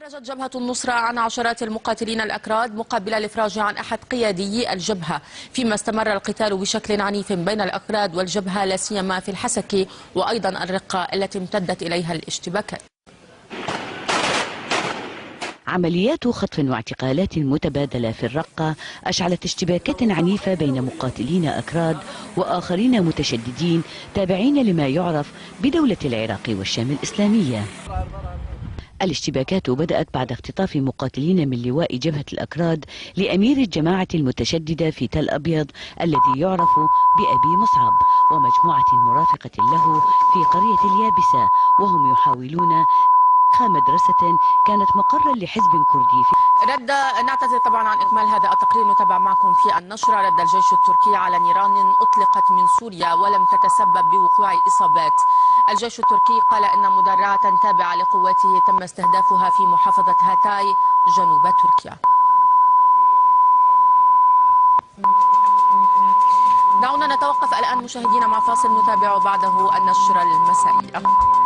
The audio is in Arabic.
أفرجت جبهة النصرة عن عشرات المقاتلين الأكراد مقابل الإفراج عن أحد قياديي الجبهة، فيما استمر القتال بشكل عنيف بين الأكراد والجبهة لا سيما في الحسكة وأيضا الرقة التي امتدت إليها الاشتباكات. عمليات خطف واعتقالات متبادلة في الرقة أشعلت اشتباكات عنيفة بين مقاتلين أكراد وآخرين متشددين تابعين لما يعرف بدولة العراق والشام الإسلامية. الاشتباكات بدأت بعد اختطاف مقاتلين من لواء جبهة الأكراد لأمير الجماعة المتشددة في تل أبيض الذي يعرف بأبي مصعب ومجموعة مرافقة له في قرية اليابسة، وهم يحاولون مدرسة كانت مقرا لحزب كردي. نعتذر طبعا عن إكمال هذا التقرير، نتابع معكم في النشرة. رد الجيش التركي على نيران أطلقت من سوريا ولم تتسبب بوقوع إصابات. الجيش التركي قال إن مدرعة تابعة لقواته تم استهدافها في محافظة هاتاي جنوب تركيا. دعونا نتوقف الآن مشاهدينا مع فاصل نتابع بعده النشرة المسائية.